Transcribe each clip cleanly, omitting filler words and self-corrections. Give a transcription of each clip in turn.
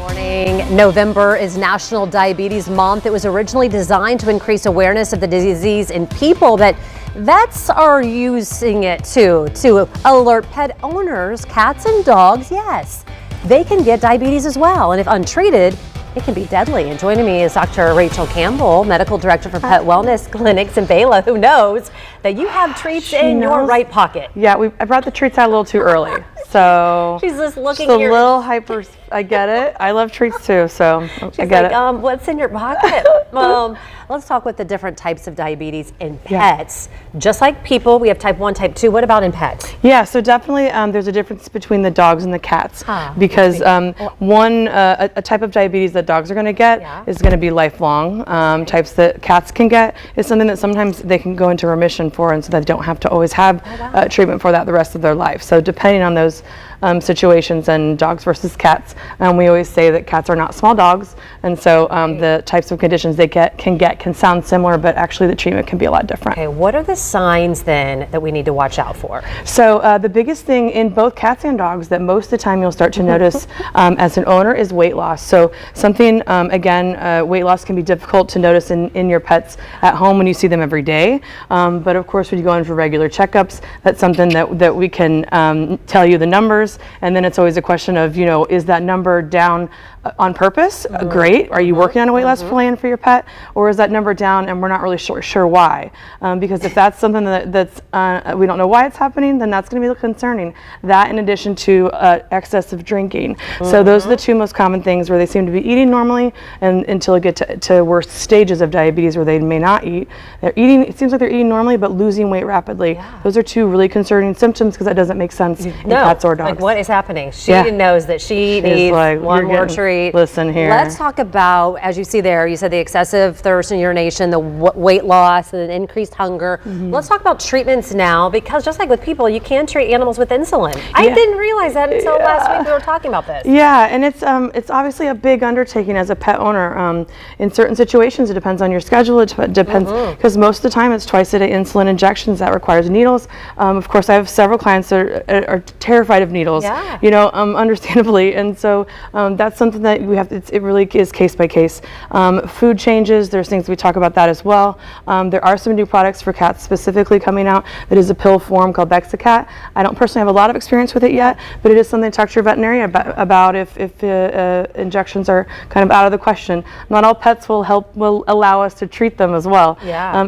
Morning. November is National Diabetes Month. It was originally designed to increase awareness of the disease in people, but vets are using it to alert pet owners, cats and dogs, yes, they can get diabetes as well. And if untreated, it can be deadly. And joining me is Dr. Rachel Campbell, Medical Director for Pet Wellness Clinics in Bela, who knows that you have treats in your right pocket. Yeah, I brought the treats out a little too early. So she's just looking a little hyper. I get it. I love treats too, so she's I get it. What's in your pocket? Let's talk with the different types of diabetes in pets. Yeah. Just like people, we have type 1, type 2. What about in pets? Yeah, so definitely there's a difference between the dogs and the cats because a type of diabetes that dogs are going to get is going to be lifelong. Types that cats can get is something that sometimes they can go into remission for, and so they don't have to always have treatment for that the rest of their life. So depending on those situations, and dogs versus cats, we always say that cats are not small dogs, and so the types of conditions they can sound similar, but actually the treatment can be a lot different. Okay, what are the signs then that we need to watch out for? So the biggest thing in both cats and dogs that most of the time you'll start to notice as an owner is weight loss. So something, weight loss can be difficult to notice in your pets at home when you see them every day, but of course when you go in for regular checkups, that's something that we can tell you the numbers. And then it's always a question of, is that number down on purpose? Great. Are you working on a weight loss plan for your pet? Or is that number down and we're not really sure why? Because if that's something that's we don't know why it's happening, then that's going to be concerning. That in addition to excessive drinking. So those are the two most common things where they seem to be eating normally and until it gets to worse stages of diabetes where they may not eat. It seems like they're eating normally but losing weight rapidly. Yeah. Those are two really concerning symptoms because that doesn't make sense in cats or dogs. Like what is happening? She knows that she needs one more treat. Listen here. Let's talk about, as you see there, you said the excessive thirst and urination, the weight loss, and increased hunger. Let's talk about treatments now, because just like with people, you can treat animals with insulin. I didn't realize that until last week we were talking about this. Yeah, and it's obviously a big undertaking as a pet owner. In certain situations, it depends on your schedule. It depends, because most of the time it's twice a day insulin injections that requires needles. Of course, I have several clients that are terrified of needles. Understandably, and so that's something that we have. It really is case by case. Food changes. There's things we talk about that as well. There are some new products for cats specifically coming out that is a pill form called Bexacat. I don't personally have a lot of experience with it yet, but it is something to talk to your veterinarian about if injections are kind of out of the question. Not all pets will allow us to treat them as well.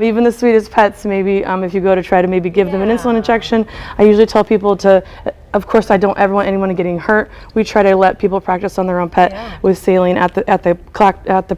Even the sweetest pets, maybe if you go to try to maybe give them an insulin injection, I usually tell people to. Of course, I don't ever want anyone getting hurt. We try to let people practice on their own pet with saline at the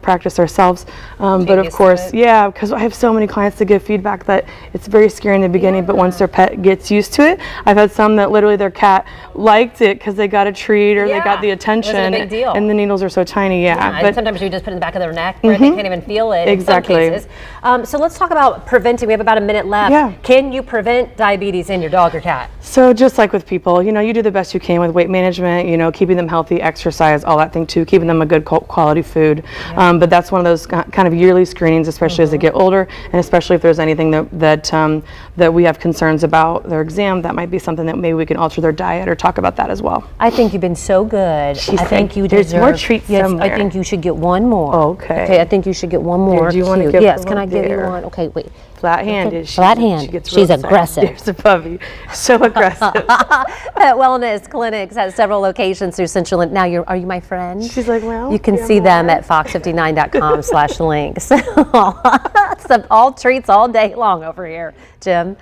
practice ourselves. But of course, because I have so many clients that give feedback that it's very scary in the beginning, but once their pet gets used to it, I've had some that literally their cat liked it because they got a treat or they got the attention. It was a big deal. And the needles are so tiny. But sometimes you just put it in the back of their neck where they can't even feel it. Exactly. In some cases. So let's talk about preventing. We have about a minute left. Can you prevent diabetes in your dog or cat? So just like with people, you do the best you can with weight management, keeping them healthy, exercise, all that thing too, keeping them a good quality food. But that's one of those kind of yearly screenings, especially as they get older, and especially if there's anything that we have concerns about their exam, that might be something that maybe we can alter their diet or talk about that as well. I think you've been so good. I think you deserve more treats somewhere. I think you should get one more. Okay, I think you should get one more. Do you want to give Yes, can I give you one? Okay, wait. Flat-handed. Flat-handed. She's aggressive. There's a puppy. So aggressive. Pet Wellness Clinics has several locations through Central. Now, are you my friend? She's like, well. You can see them at fox59.com/links. So all treats all day long over here, Jim.